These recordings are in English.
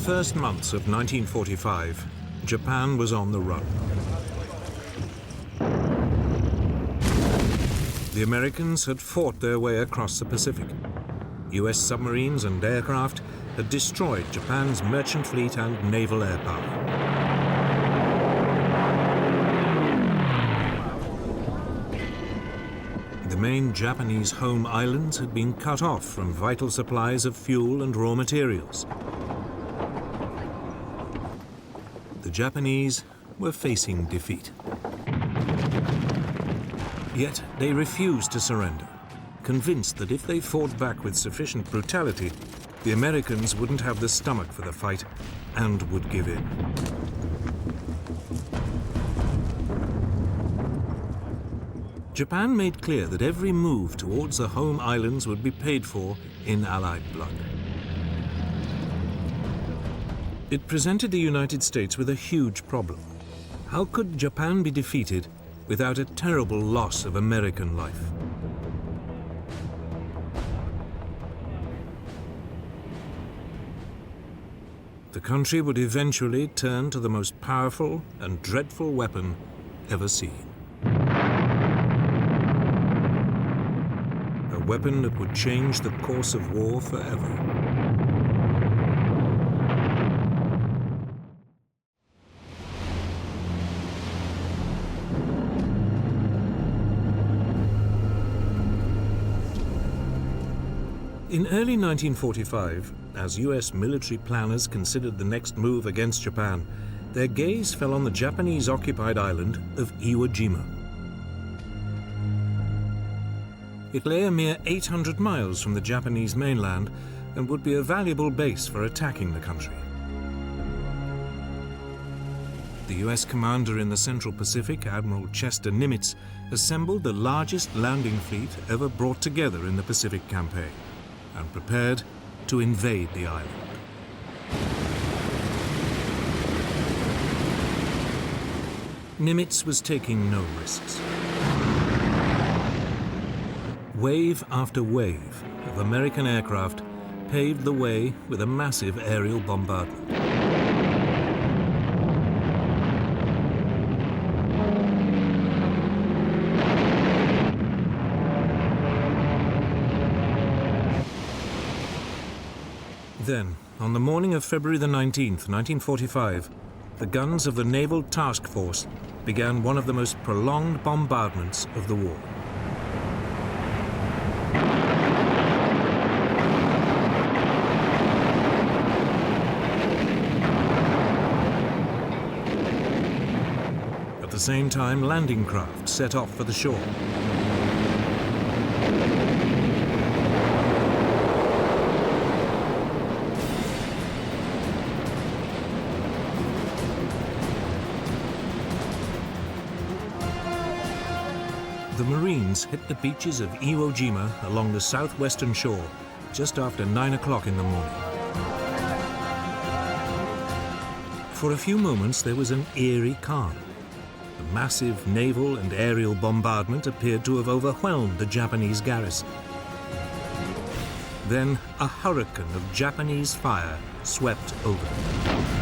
first months of 1945, Japan was on the run. The Americans had fought their way across the Pacific. US submarines and aircraft had destroyed Japan's merchant fleet and naval air power. The main Japanese home islands had been cut off from vital supplies of fuel and raw materials. The Japanese were facing defeat. Yet they refused to surrender, convinced that if they fought back with sufficient brutality, the Americans wouldn't have the stomach for the fight and would give in. Japan made clear that every move towards the home islands would be paid for in Allied blood. It presented the United States with a huge problem. How could Japan be defeated without a terrible loss of American life? The country would eventually turn to the most powerful and dreadful weapon ever seen. A weapon that would change the course of war forever. In early 1945, as US military planners considered the next move against Japan, their gaze fell on the Japanese-occupied island of Iwo Jima. It lay a mere 800 miles from the Japanese mainland and would be a valuable base for attacking the country. The US commander in the Central Pacific, Admiral Chester Nimitz, assembled the largest landing fleet ever brought together in the Pacific campaign and prepared to invade the island. Nimitz was taking no risks. Wave after wave of American aircraft paved the way with a massive aerial bombardment. Then, on the morning of February the 19th, 1945, the guns of the Naval Task Force began one of the most prolonged bombardments of the war. At the same time, landing craft set off for the shore. The Marines hit the beaches of Iwo Jima along the southwestern shore just after 9 o'clock in the morning. For a few moments, there was an eerie calm. The massive naval and aerial bombardment appeared to have overwhelmed the Japanese garrison. Then a hurricane of Japanese fire swept over them.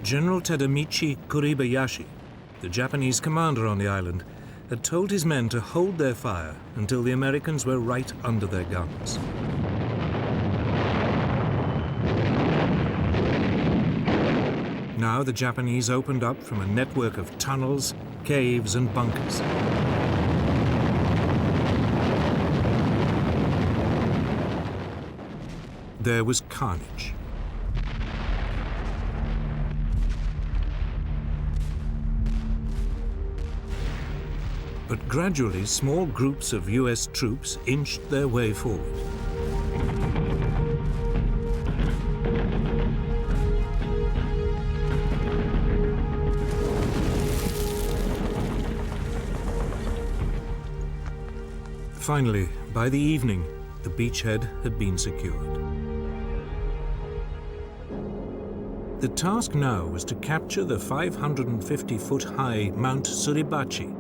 General Tadamichi Kuribayashi, the Japanese commander on the island, had told his men to hold their fire until the Americans were right under their guns. Now the Japanese opened up from a network of tunnels, caves, and bunkers. There was carnage. But gradually, small groups of US troops inched their way forward. Finally, by the evening, the beachhead had been secured. The task now was to capture the 550-foot-high Mount Suribachi,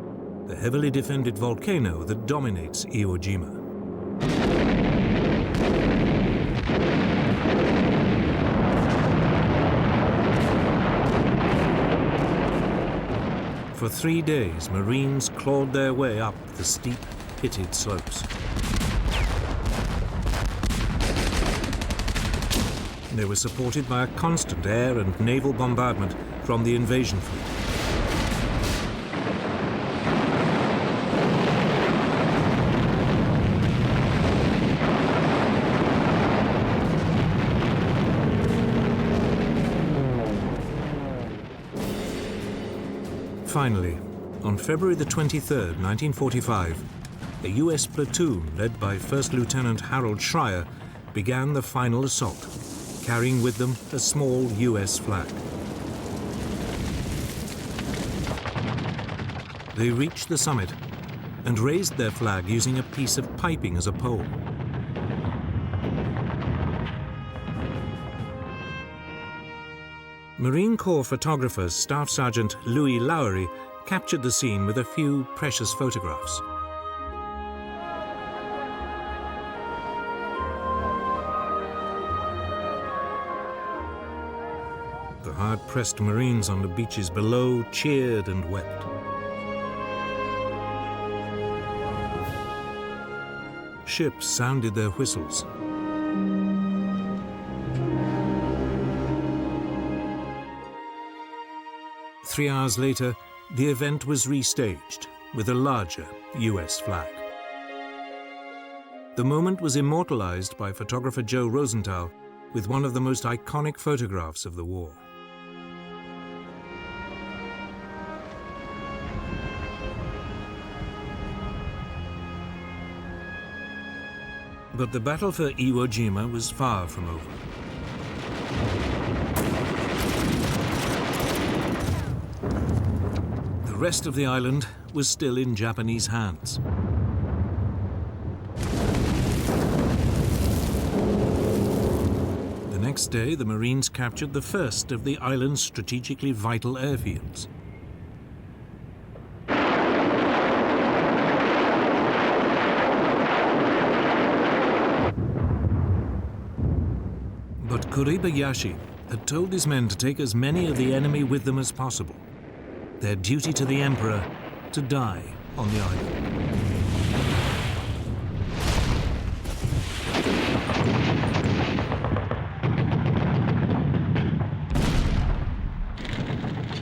the heavily defended volcano that dominates Iwo Jima. For 3 days, Marines clawed their way up the steep, pitted slopes. They were supported by a constant air and naval bombardment from the invasion fleet. Finally, on February the 23rd, 1945, a U.S. platoon led by First Lieutenant Harold Schreier began the final assault, carrying with them a small U.S. flag. They reached the summit and raised their flag using a piece of piping as a pole. Marine Corps photographer Staff Sergeant Louis Lowery captured the scene with a few precious photographs. The hard-pressed Marines on the beaches below cheered and wept. Ships sounded their whistles. Three hours later, the event was restaged with a larger US flag. The moment was immortalized by photographer Joe Rosenthal with one of the most iconic photographs of the war. But the battle for Iwo Jima was far from over. The rest of the island was still in Japanese hands. The next day, the Marines captured the first of the island's strategically vital airfields. But Kuribayashi had told his men to take as many of the enemy with them as possible. Their duty to the Emperor to die on the island.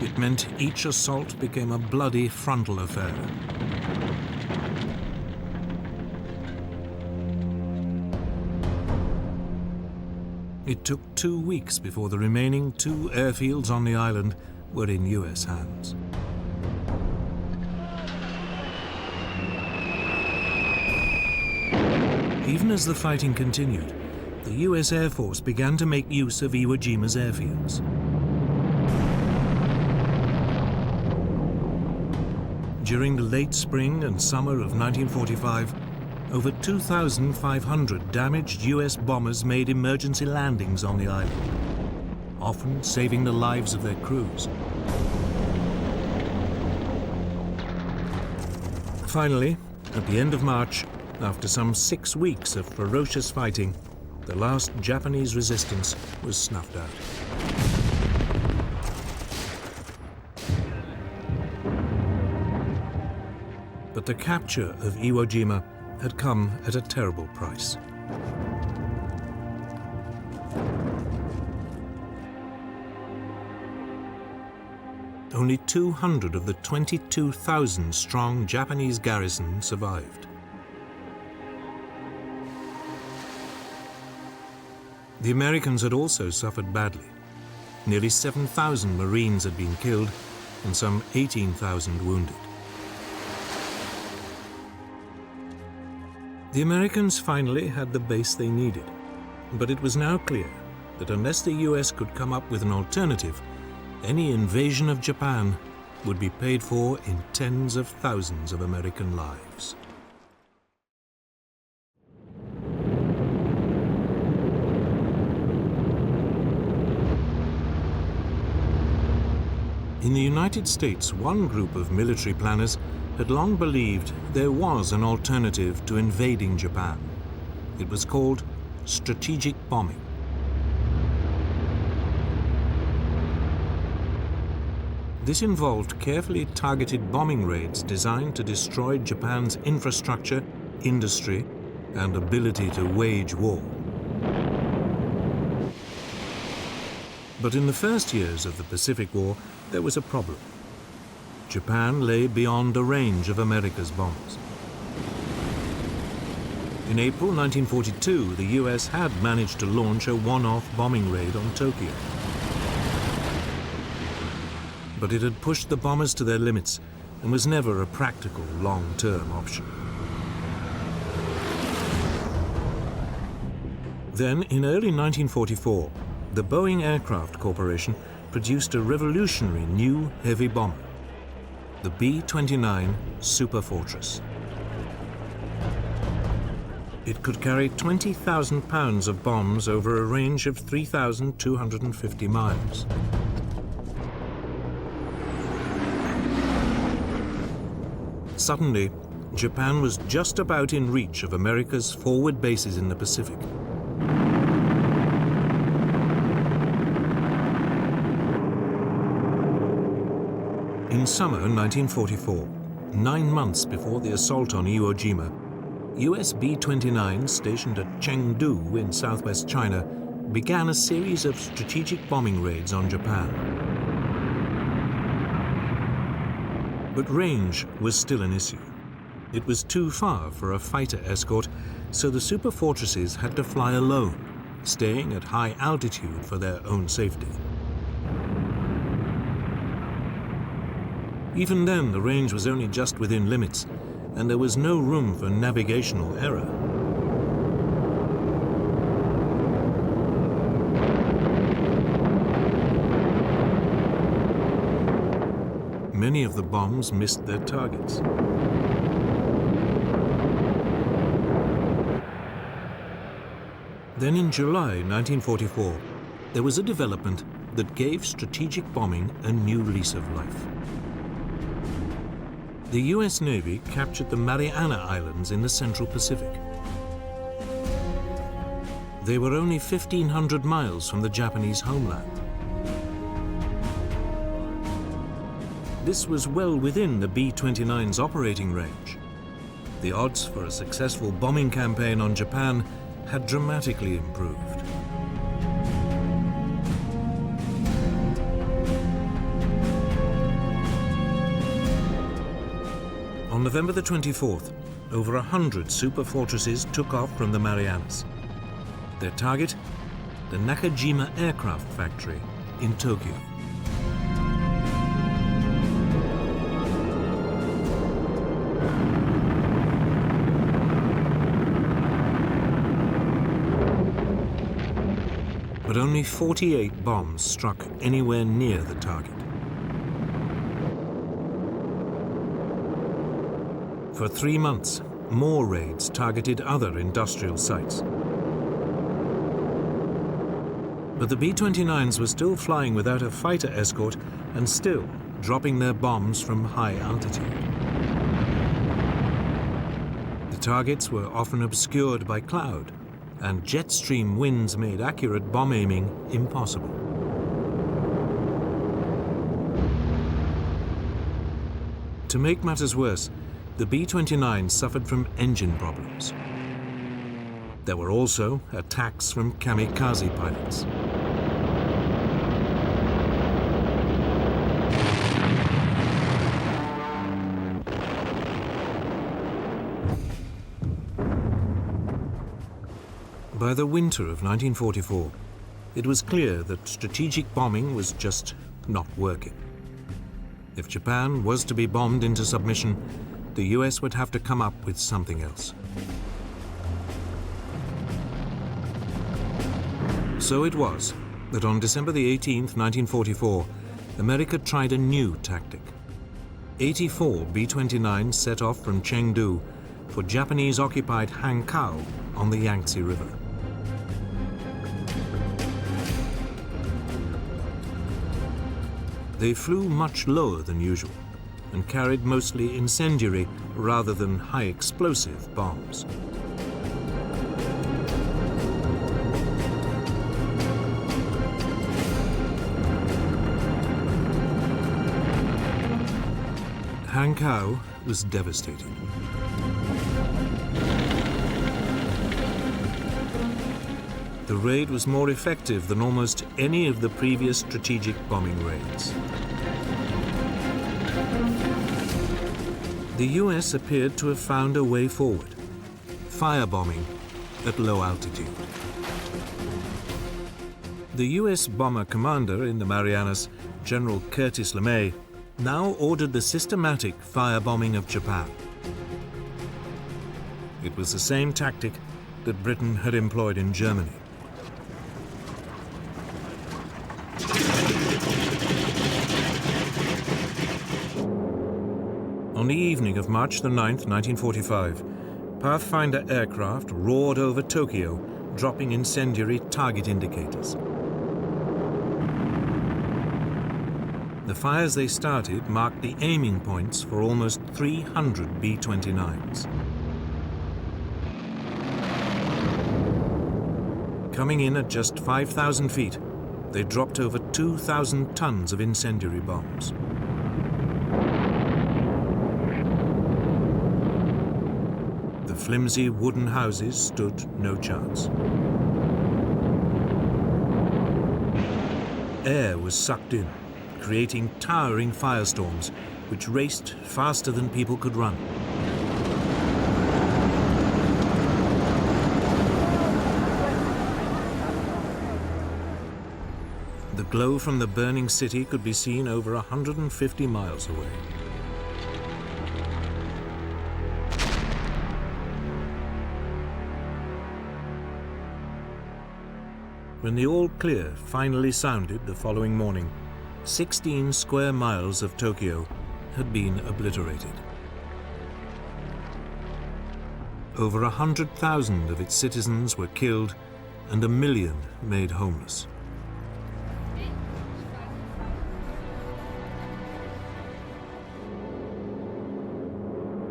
It meant each assault became a bloody frontal affair. It took 2 weeks before the remaining 2 airfields on the island were in US hands. Even as the fighting continued, the US Air Force began to make use of Iwo Jima's airfields. During the late spring and summer of 1945, over 2,500 damaged US bombers made emergency landings on the island, often saving the lives of their crews. Finally, at the end of March, after some 6 weeks of ferocious fighting, the last Japanese resistance was snuffed out. But the capture of Iwo Jima had come at a terrible price. Only 200 of the 22,000-strong Japanese garrison survived. The Americans had also suffered badly. Nearly 7,000 Marines had been killed and some 18,000 wounded. The Americans finally had the base they needed, but it was now clear that unless the US could come up with an alternative, any invasion of Japan would be paid for in tens of thousands of American lives. In the United States, one group of military planners had long believed there was an alternative to invading Japan. It was called strategic bombing. This involved carefully targeted bombing raids designed to destroy Japan's infrastructure, industry, and ability to wage war. But in the first years of the Pacific War, there was a problem. Japan lay beyond a range of America's bombs. In April 1942, the US had managed to launch a one-off bombing raid on Tokyo. But it had pushed the bombers to their limits and was never a practical long-term option. Then, in early 1944, the Boeing Aircraft Corporation produced a revolutionary new heavy bomber, the B-29 Superfortress. It could carry 20,000 pounds of bombs over a range of 3,250 miles. Suddenly, Japan was just about in reach of America's forward bases in the Pacific. In summer 1944, 9 months before the assault on Iwo Jima, US B-29s stationed at Chengdu in southwest China began a series of strategic bombing raids on Japan. But range was still an issue. It was too far for a fighter escort, so the superfortresses had to fly alone, staying at high altitude for their own safety. Even then, the range was only just within limits, and there was no room for navigational error. Many of the bombs missed their targets. Then in July 1944, there was a development that gave strategic bombing a new lease of life. The US Navy captured the Mariana Islands in the Central Pacific. They were only 1,500 miles from the Japanese homeland. This was well within the B-29's operating range. The odds for a successful bombing campaign on Japan had dramatically improved. On November the 24th, over 100 superfortresses took off from the Marianas. Their target, the Nakajima aircraft factory in Tokyo. But only 48 bombs struck anywhere near the target. For 3 months, more raids targeted other industrial sites. But the B-29s were still flying without a fighter escort and still dropping their bombs from high altitude. The targets were often obscured by cloud, and jet stream winds made accurate bomb aiming impossible. To make matters worse, the B-29 suffered from engine problems. There were also attacks from kamikaze pilots. By the winter of 1944, it was clear that strategic bombing was just not working. If Japan was to be bombed into submission, the US would have to come up with something else. So it was that on December the 18th, 1944, America tried a new tactic. 84 B-29s set off from Chengdu for Japanese-occupied Hankow on the Yangtze River. They flew much lower than usual and carried mostly incendiary rather than high-explosive bombs. Hankow was devastated. The raid was more effective than almost any of the previous strategic bombing raids. The US appeared to have found a way forward: firebombing at low altitude. The US bomber commander in the Marianas, General Curtis LeMay, now ordered the systematic firebombing of Japan. It was the same tactic that Britain had employed in Germany. On the evening of March the 9th, 1945, Pathfinder aircraft roared over Tokyo, dropping incendiary target indicators. The fires they started marked the aiming points for almost 300 B-29s. Coming in at just 5,000 feet, they dropped over 2,000 tons of incendiary bombs. The flimsy wooden houses stood no chance. Air was sucked in, creating towering firestorms which raced faster than people could run. The glow from the burning city could be seen over 150 miles away. When the all clear finally sounded the following morning, 16 square miles of Tokyo had been obliterated. Over 100,000 of its citizens were killed and 1 million made homeless.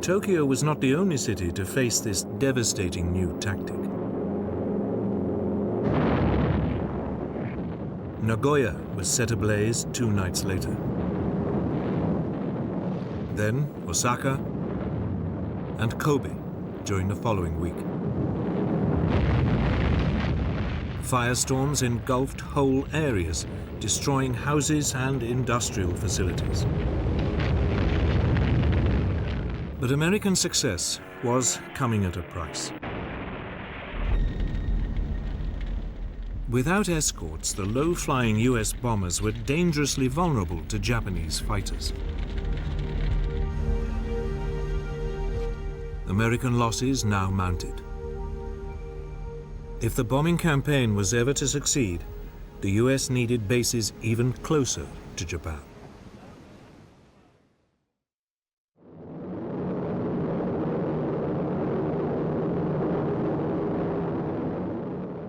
Tokyo was not the only city to face this devastating new tactic. Nagoya was set ablaze 2 nights later. Then Osaka and Kobe during the following week. Firestorms engulfed whole areas, destroying houses and industrial facilities. But American success was coming at a price. Without escorts, the low-flying US bombers were dangerously vulnerable to Japanese fighters. American losses now mounted. If the bombing campaign was ever to succeed, the US needed bases even closer to Japan.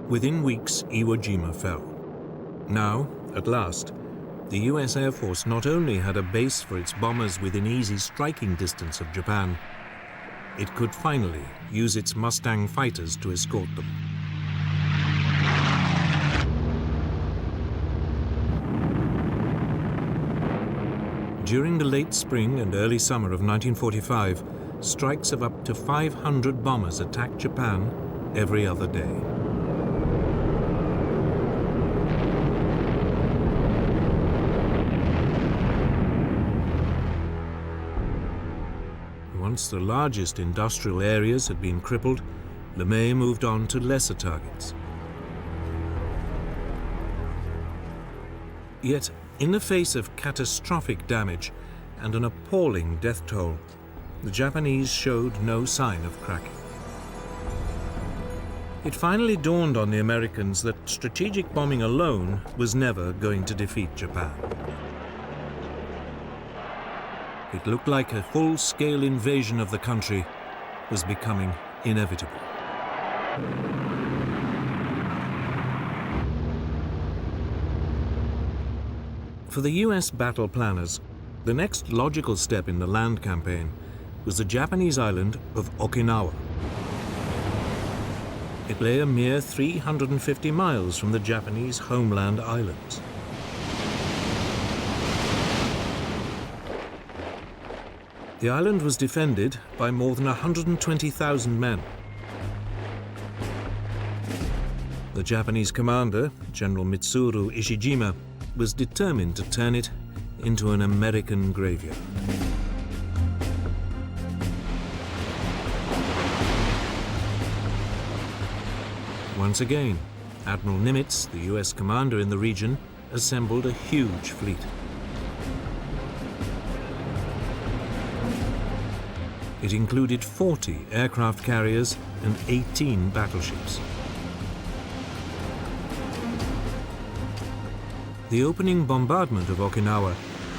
Within weeks, Iwo Jima fell. Now, at last, the US Air Force not only had a base for its bombers within easy striking distance of Japan, it could finally use its Mustang fighters to escort them. During the late spring and early summer of 1945, strikes of up to 500 bombers attacked Japan every other day. Once the largest industrial areas had been crippled, LeMay moved on to lesser targets. Yet, in the face of catastrophic damage and an appalling death toll, the Japanese showed no sign of cracking. It finally dawned on the Americans that strategic bombing alone was never going to defeat Japan. It looked like a full-scale invasion of the country was becoming inevitable. For the US battle planners, the next logical step in the land campaign was the Japanese island of Okinawa. It lay a mere 350 miles from the Japanese homeland islands. The island was defended by more than 120,000 men. The Japanese commander, General Mitsuru Ishijima, was determined to turn it into an American graveyard. Once again, Admiral Nimitz, the US commander in the region, assembled a huge fleet. It included 40 aircraft carriers and 18 battleships. The opening bombardment of Okinawa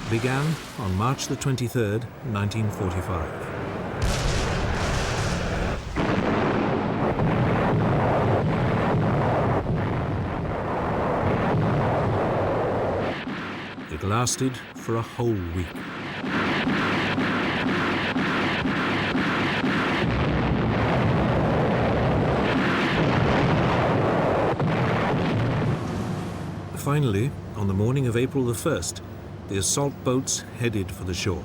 began on March the 23rd, 1945. It lasted for a whole week. Finally, on the morning of April the 1st, the assault boats headed for the shore.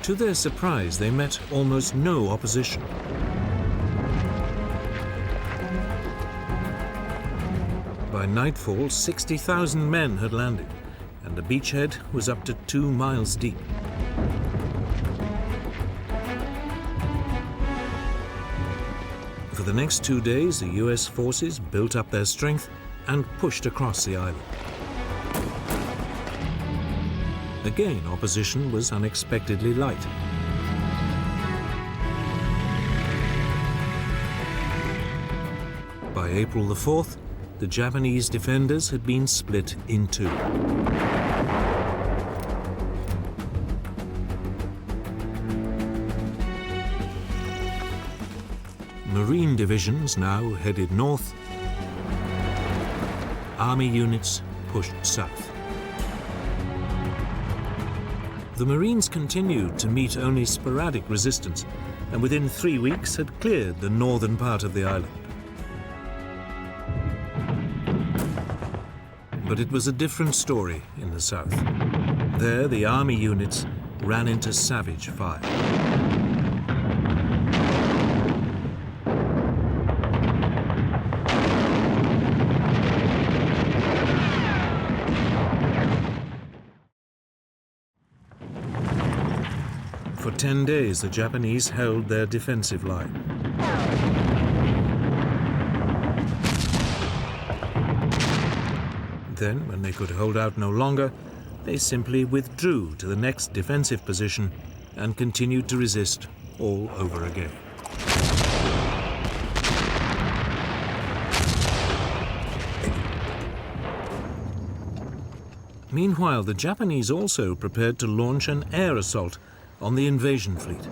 To their surprise, they met almost no opposition. By nightfall, 60,000 men had landed, and the beachhead was up to 2 miles deep. For the next 2 days, the US forces built up their strength and pushed across the island. Again, opposition was unexpectedly light. By April the 4th, the Japanese defenders had been split in two. Marine divisions now headed north. Army units pushed south. The Marines continued to meet only sporadic resistance, and within 3 weeks had cleared the northern part of the island. But it was a different story in the south. There, the army units ran into savage fire. For 10 days, the Japanese held their defensive line. Then, when they could hold out no longer, they simply withdrew to the next defensive position and continued to resist all over again. Meanwhile, the Japanese also prepared to launch an air assault on the invasion fleet.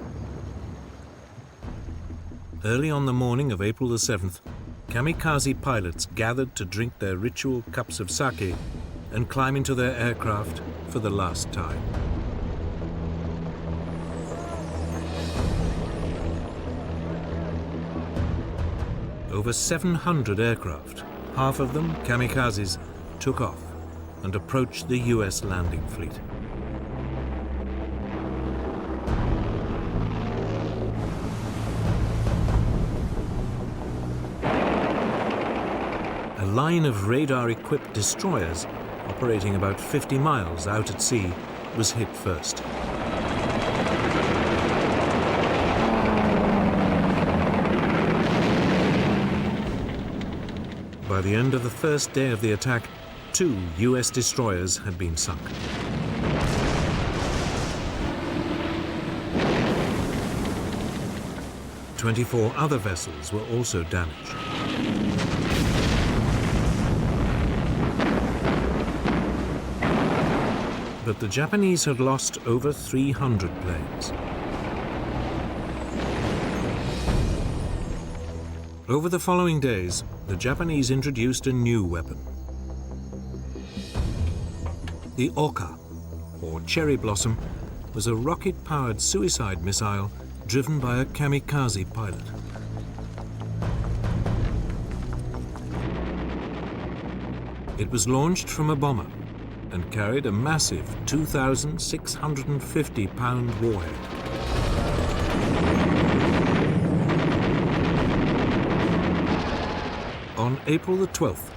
Early on the morning of April the 7th, kamikaze pilots gathered to drink their ritual cups of sake and climb into their aircraft for the last time. Over 700 aircraft, half of them kamikazes, took off and approached the US landing fleet. A line of radar-equipped destroyers operating about 50 miles out at sea was hit first. By the end of the first day of the attack, 2 US destroyers had been sunk. "24 other vessels were also damaged. But the Japanese had lost over 300 planes. Over the following days, the Japanese introduced a new weapon. The Oka, or cherry blossom, was a rocket-powered suicide missile driven by a kamikaze pilot. It was launched from a bomber and carried a massive 2,650-pound warhead. On April the 12th,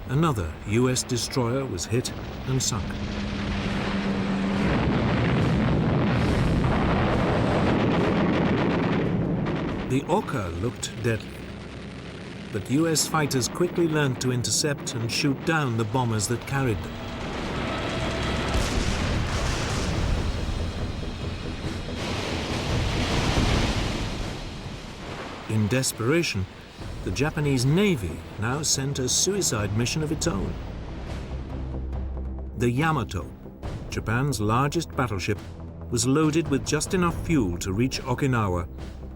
another US destroyer was hit and sunk. The Oka looked deadly, but US fighters quickly learned to intercept and shoot down the bombers that carried them. In desperation, the Japanese Navy now sent a suicide mission of its own. The Yamato, Japan's largest battleship, was loaded with just enough fuel to reach Okinawa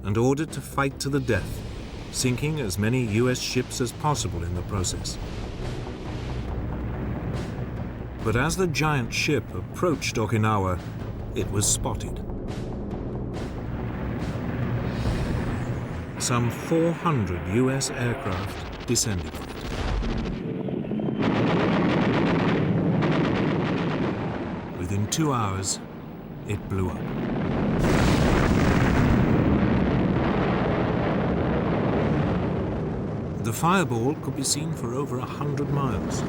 and ordered to fight to the death, sinking as many US ships as possible in the process. But as the giant ship approached Okinawa, it was spotted. Some 400 US aircraft descended on it. Within 2 hours, it blew up. The fireball could be seen for over 100 miles.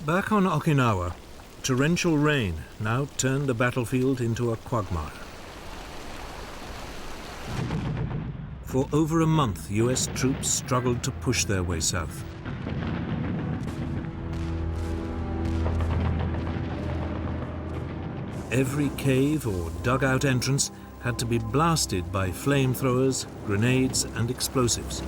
Back on Okinawa, torrential rain now turned the battlefield into a quagmire. For over a month, US troops struggled to push their way south. Every cave or dugout entrance had to be blasted by flamethrowers, grenades, and explosives.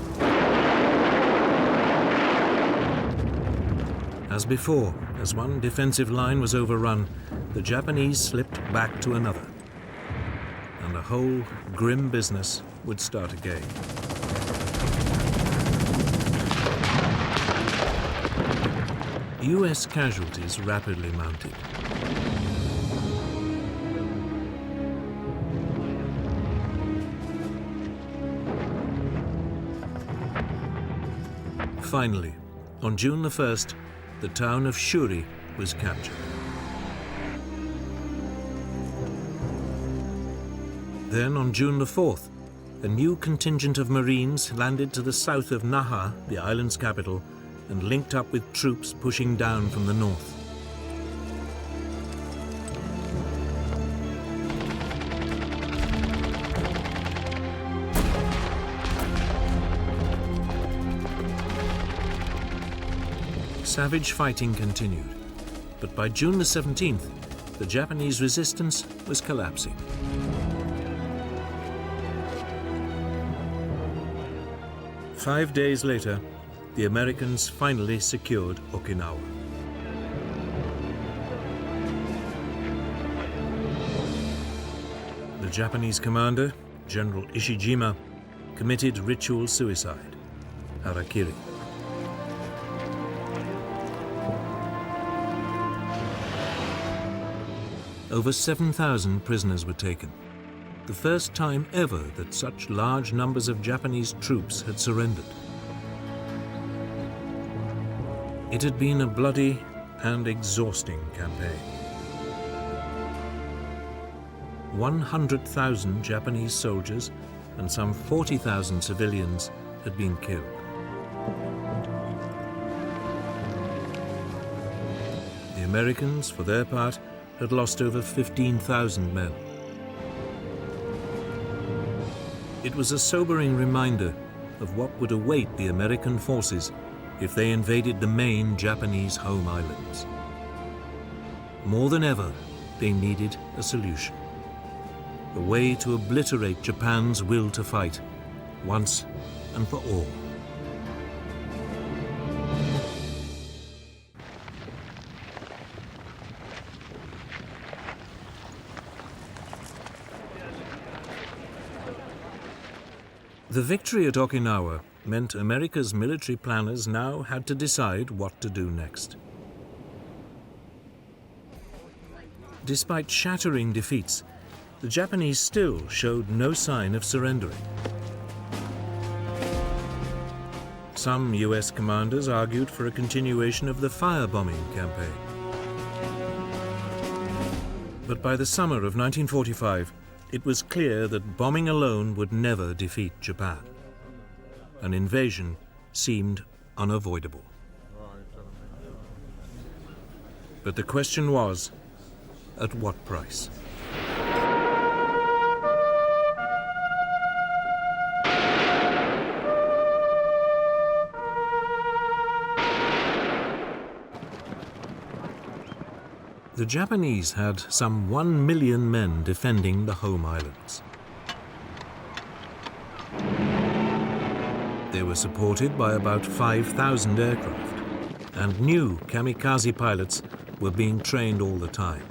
As before, as one defensive line was overrun, the Japanese slipped back to another, and the whole grim business would start again. US casualties rapidly mounted. Finally, on June the 1st, the town of Shuri was captured. Then, on June the 4th, a new contingent of Marines landed to the south of Naha, the island's capital, and linked up with troops pushing down from the north. Savage fighting continued, but by June the 17th, the Japanese resistance was collapsing. Five days later, the Americans finally secured Okinawa. The Japanese commander, General Ishijima, committed ritual suicide, harakiri. Over 7,000 prisoners were taken, the first time ever that such large numbers of Japanese troops had surrendered. It had been a bloody and exhausting campaign. 100,000 Japanese soldiers and some 40,000 civilians had been killed. The Americans, for their part, had lost over 15,000 men. It was a sobering reminder of what would await the American forces if they invaded the main Japanese home islands. More than ever, they needed a solution. A way to obliterate Japan's will to fight, once and for all. The victory at Okinawa meant America's military planners now had to decide what to do next. Despite shattering defeats, the Japanese still showed no sign of surrendering. Some US commanders argued for a continuation of the firebombing campaign. But by the summer of 1945, it was clear that bombing alone would never defeat Japan. An invasion seemed unavoidable. But the question was, at what price? The Japanese had some 1 million men defending the home islands. They were supported by about 5,000 aircraft, and new kamikaze pilots were being trained all the time.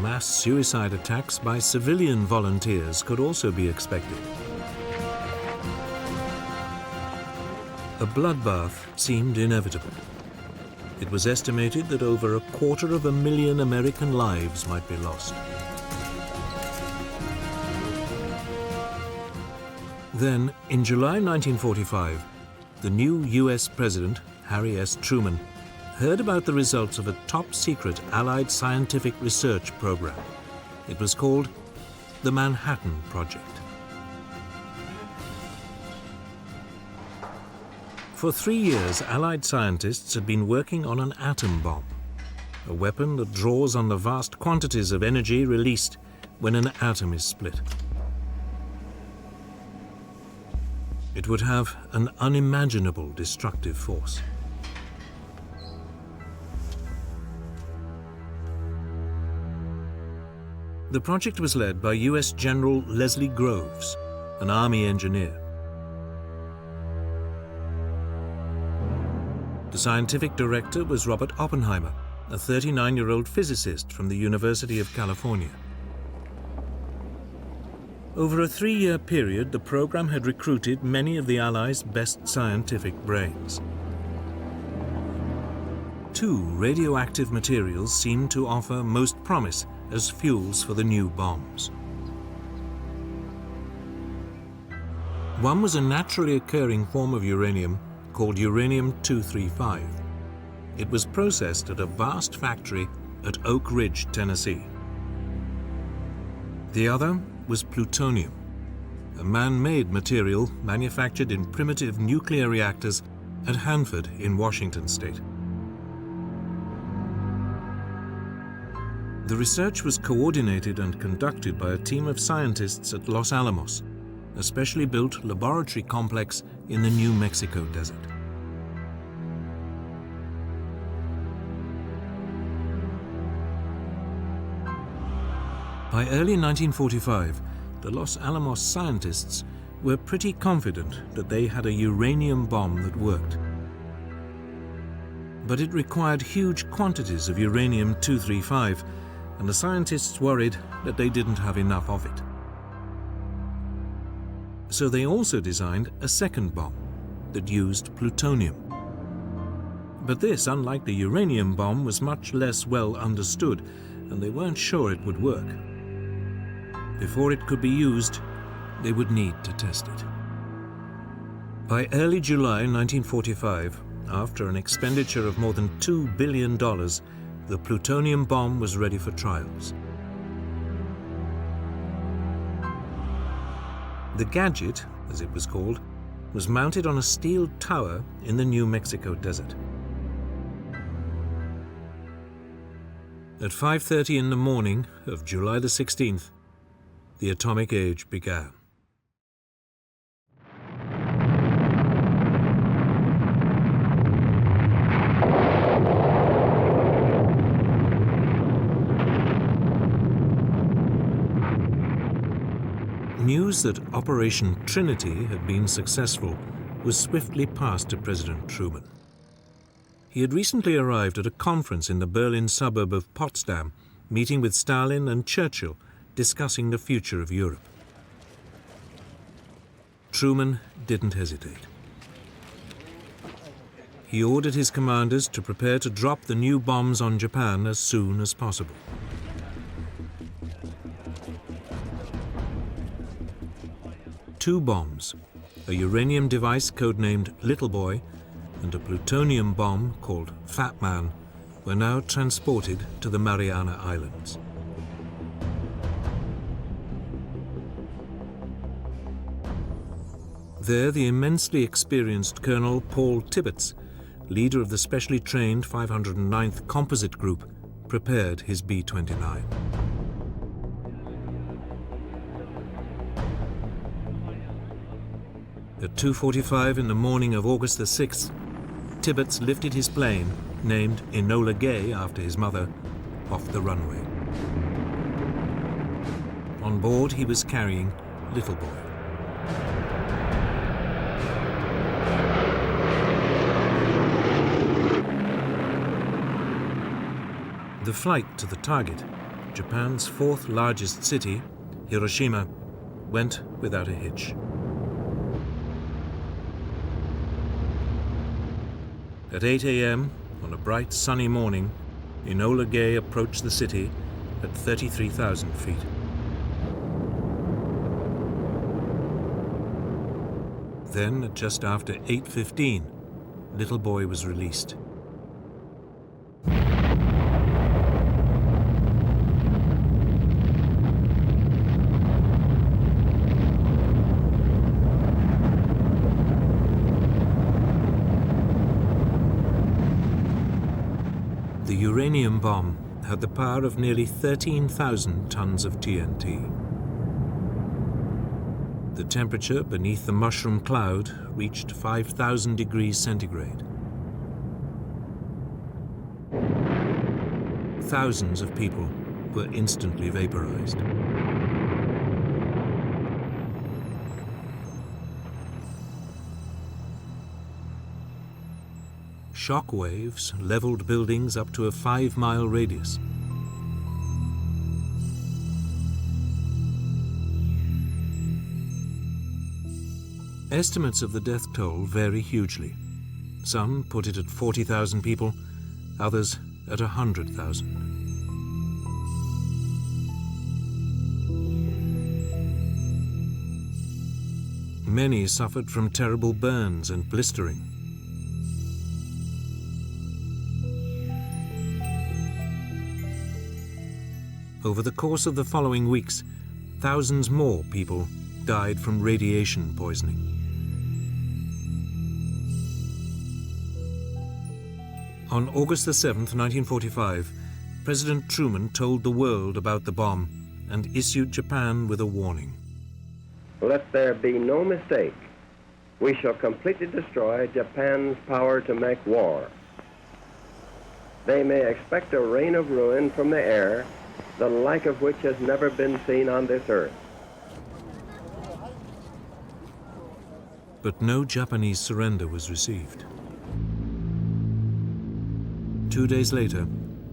Mass suicide attacks by civilian volunteers could also be expected. A bloodbath seemed inevitable. It was estimated that over 250,000 American lives might be lost. Then, in July 1945, the new US President, Harry S. Truman, heard about the results of a top-secret Allied scientific research program. It was called the Manhattan Project. For 3 years, Allied scientists had been working on an atom bomb, a weapon that draws on the vast quantities of energy released when an atom is split. It would have an unimaginable destructive force. The project was led by US General Leslie Groves, an Army engineer. The scientific director was Robert Oppenheimer, a 39-year-old physicist from the University of California. Over a 3-year period, the program had recruited many of the Allies' best scientific brains. 2 radioactive materials seemed to offer most promise as fuels for the new bombs. One was a naturally occurring form of uranium called uranium-235. It was processed at a vast factory at Oak Ridge, Tennessee. The other was plutonium, a man-made material manufactured in primitive nuclear reactors at Hanford in Washington state. The research was coordinated and conducted by a team of scientists at Los Alamos, a specially built laboratory complex in the New Mexico desert. By early 1945, the Los Alamos scientists were pretty confident that they had a uranium bomb that worked. But it required huge quantities of uranium-235, and the scientists worried that they didn't have enough of it. So they also designed a second bomb that used plutonium. But this, unlike the uranium bomb, was much less well understood, and they weren't sure it would work. Before it could be used, they would need to test it. By early July 1945, after an expenditure of more than $2 billion, the plutonium bomb was ready for trials. The gadget, as it was called, was mounted on a steel tower in the New Mexico desert. At 5:30 in the morning of July the 16th, the atomic age began. News that Operation Trinity had been successful was swiftly passed to President Truman. He had recently arrived at a conference in the Berlin suburb of Potsdam, meeting with Stalin and Churchill, discussing the future of Europe. Truman didn't hesitate. He ordered his commanders to prepare to drop the new bombs on Japan as soon as possible. Two bombs, a uranium device codenamed Little Boy and a plutonium bomb called Fat Man, were now transported to the Mariana Islands. There, the immensely experienced Colonel Paul Tibbets, leader of the specially trained 509th Composite Group, prepared his B-29. At 2:45 in the morning of August the 6th, Tibbets lifted his plane, named Enola Gay after his mother, off the runway. On board, he was carrying Little Boy. The flight to the target, Japan's fourth largest city, Hiroshima, went without a hitch. At 8 a.m. on a bright sunny morning, Enola Gay approached the city at 33,000 feet. Then, at just after 8:15, Little Boy was released. The uranium bomb had the power of nearly 13,000 tons of TNT. The temperature beneath the mushroom cloud reached 5,000 degrees centigrade. Thousands of people were instantly vaporized. Shock waves leveled buildings up to a 5-mile radius. Estimates of the death toll vary hugely. Some put it at 40,000 people, others at 100,000. Many suffered from terrible burns and blistering. Over the course of the following weeks, thousands more people died from radiation poisoning. On August the 7th, 1945, President Truman told the world about the bomb and issued Japan with a warning. Let there be no mistake. We shall completely destroy Japan's power to make war. They may expect a rain of ruin from the air, the like of which has never been seen on this earth. But no Japanese surrender was received. 2 days later,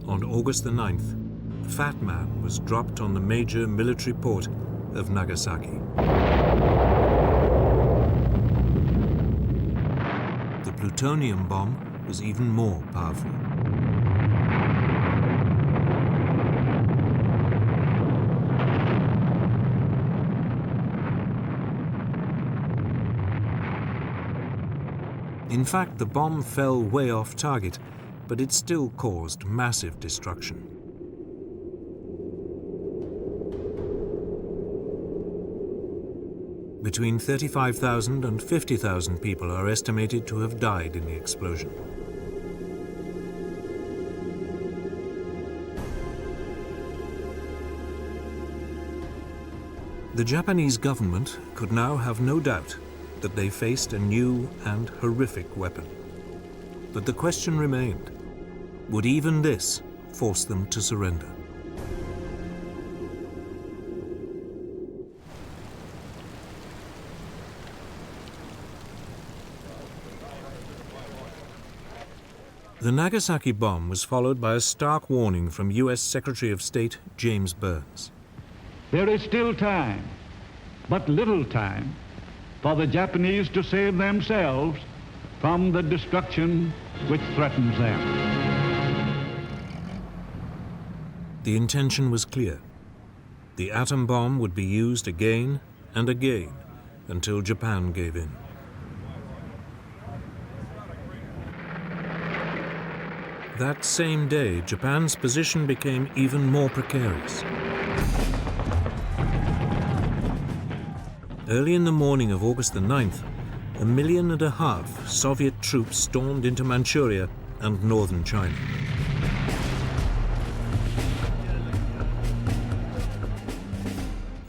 on August the 9th, Fat Man was dropped on the major military port of Nagasaki. The plutonium bomb was even more powerful. In fact, the bomb fell way off target, but it still caused massive destruction. Between 35,000 and 50,000 people are estimated to have died in the explosion. The Japanese government could now have no doubt that they faced a new and horrific weapon. But the question remained, would even this force them to surrender? The Nagasaki bomb was followed by a stark warning from U.S. Secretary of State James Burns. There is still time, but little time, for the Japanese to save themselves from the destruction which threatens them. The intention was clear. The atom bomb would be used again and again until Japan gave in. That same day, Japan's position became even more precarious. Early in the morning of August the 9th, 1.5 million Soviet troops stormed into Manchuria and northern China.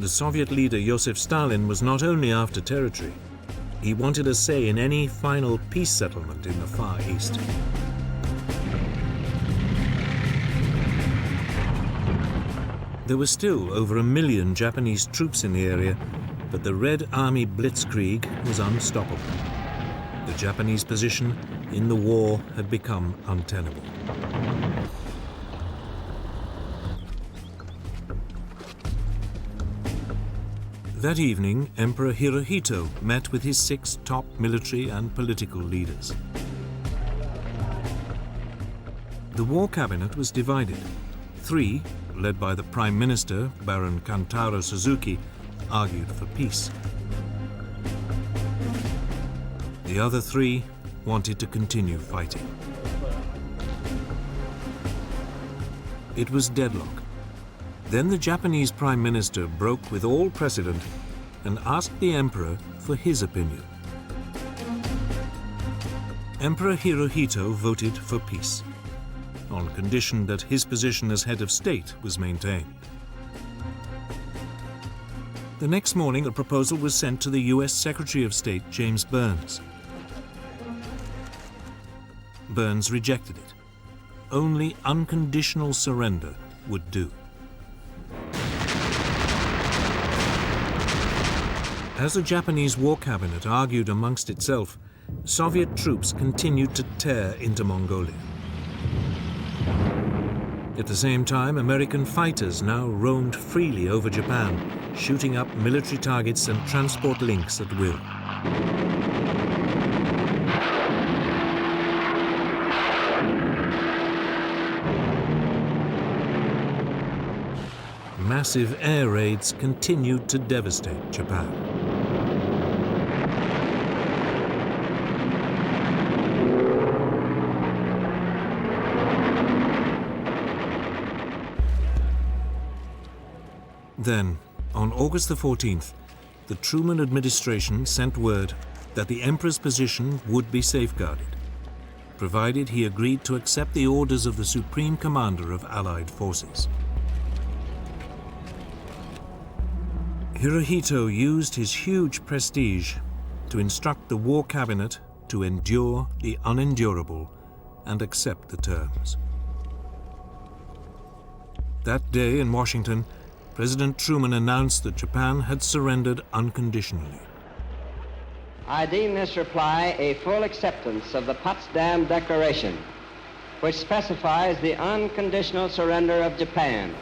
The Soviet leader Joseph Stalin was not only after territory, he wanted a say in any final peace settlement in the Far East. There were still over 1 million Japanese troops in the area, but the Red Army blitzkrieg was unstoppable. The Japanese position in the war had become untenable. That evening, Emperor Hirohito met with his 6 top military and political leaders. The war cabinet was divided. 3, led by the Prime Minister, Baron Kantaro Suzuki, argued for peace. The other 3 wanted to continue fighting. It was deadlock. Then the Japanese Prime Minister broke with all precedent and asked the Emperor for his opinion. Emperor Hirohito voted for peace, on condition that his position as head of state was maintained. The next morning, a proposal was sent to the U.S. Secretary of State James Burns. Burns rejected it. Only unconditional surrender would do. As the Japanese war cabinet argued amongst itself, Soviet troops continued to tear into Mongolia. At the same time, American fighters now roamed freely over Japan, shooting up military targets and transport links at will. Massive air raids continued to devastate Japan. Then, on August the 14th, the Truman administration sent word that the Emperor's position would be safeguarded, provided he agreed to accept the orders of the Supreme Commander of Allied forces. Hirohito used his huge prestige to instruct the war cabinet to endure the unendurable and accept the terms. That day in Washington, President Truman announced that Japan had surrendered unconditionally. I deem this reply a full acceptance of the Potsdam Declaration, which specifies the unconditional surrender of Japan.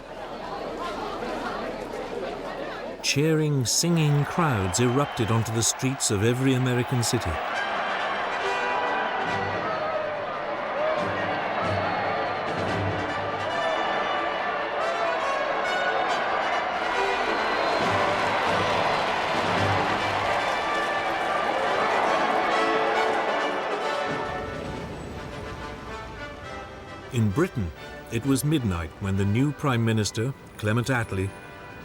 Cheering, singing crowds erupted onto the streets of every American city. In Britain, it was midnight when the new Prime Minister, Clement Attlee,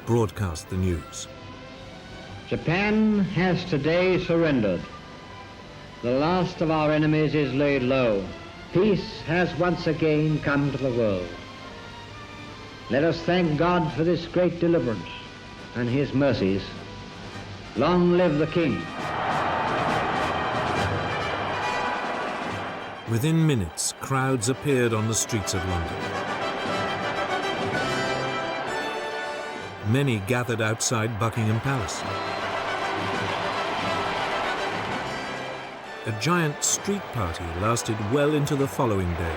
broadcast the news. Japan has today surrendered. The last of our enemies is laid low. Peace has once again come to the world. Let us thank God for this great deliverance and his mercies. Long live the King. Within minutes, crowds appeared on the streets of London. Many gathered outside Buckingham Palace. A giant street party lasted well into the following day.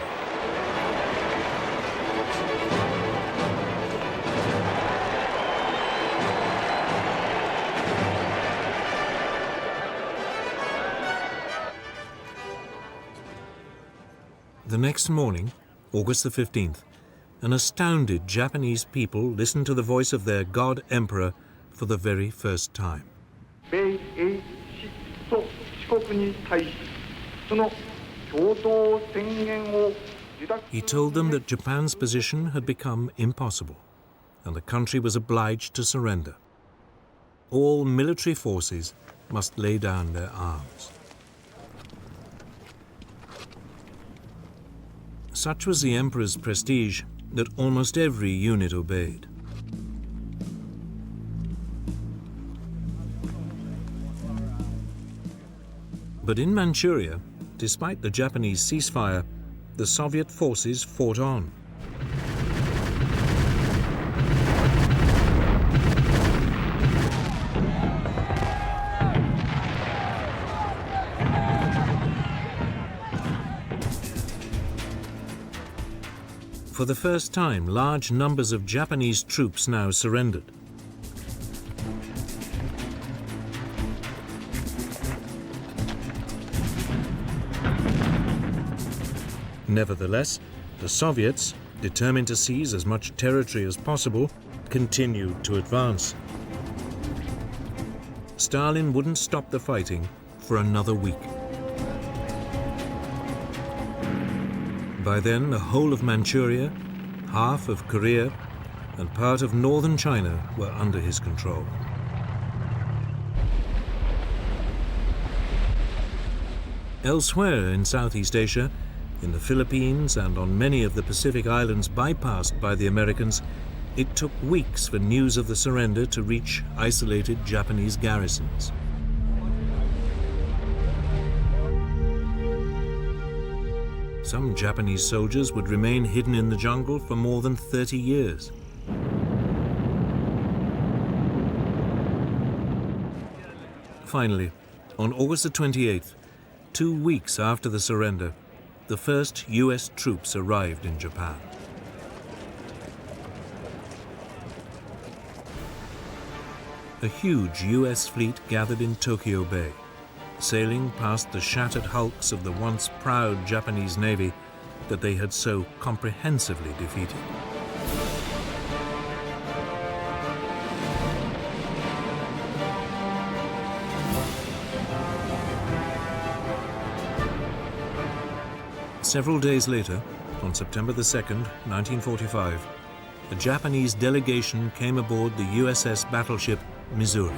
The next morning, August the 15th, an astounded Japanese people listened to the voice of their God Emperor for the very first time. He told them that Japan's position had become impossible, and the country was obliged to surrender. All military forces must lay down their arms. Such was the emperor's prestige that almost every unit obeyed. But in Manchuria, despite the Japanese ceasefire, the Soviet forces fought on. For the first time, large numbers of Japanese troops now surrendered. Nevertheless, the Soviets, determined to seize as much territory as possible, continued to advance. Stalin wouldn't stop the fighting for another week. By then, the whole of Manchuria, half of Korea, and part of northern China were under his control. Elsewhere in Southeast Asia, in the Philippines and on many of the Pacific islands bypassed by the Americans, it took weeks for news of the surrender to reach isolated Japanese garrisons. Some Japanese soldiers would remain hidden in the jungle for more than 30 years. Finally, on August the 28th, 2 weeks after the surrender, the first US troops arrived in Japan. A huge US fleet gathered in Tokyo Bay, sailing past the shattered hulks of the once proud Japanese Navy that they had so comprehensively defeated. Several days later, on September the 2nd, 1945, a Japanese delegation came aboard the USS battleship Missouri.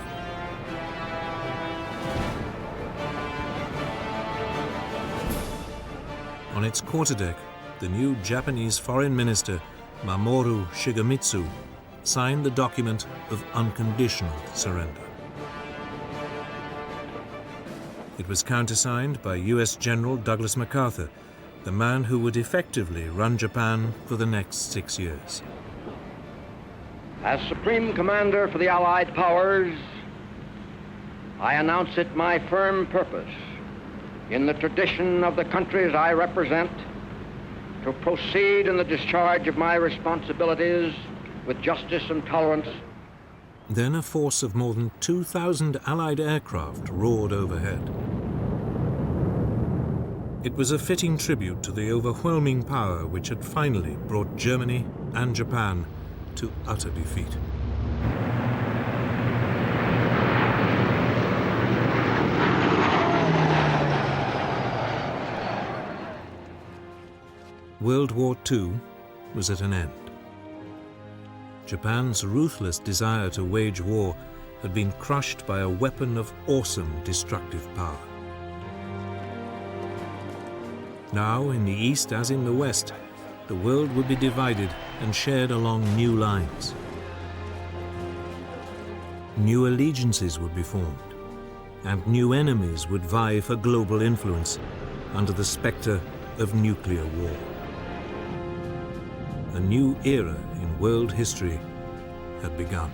On its quarterdeck, the new Japanese Foreign Minister, Mamoru Shigemitsu, signed the document of unconditional surrender. It was countersigned by US General Douglas MacArthur, the man who would effectively run Japan for the next 6 years. As Supreme Commander for the Allied Powers, I announce it my firm purpose, in the tradition of the countries I represent, to proceed in the discharge of my responsibilities with justice and tolerance. Then a force of more than 2,000 Allied aircraft roared overhead. It was a fitting tribute to the overwhelming power which had finally brought Germany and Japan to utter defeat. World War II was at an end. Japan's ruthless desire to wage war had been crushed by a weapon of awesome destructive power. Now, in the East as in the West, the world would be divided and shared along new lines. New allegiances would be formed, and new enemies would vie for global influence under the specter of nuclear war. A new era in world history had begun.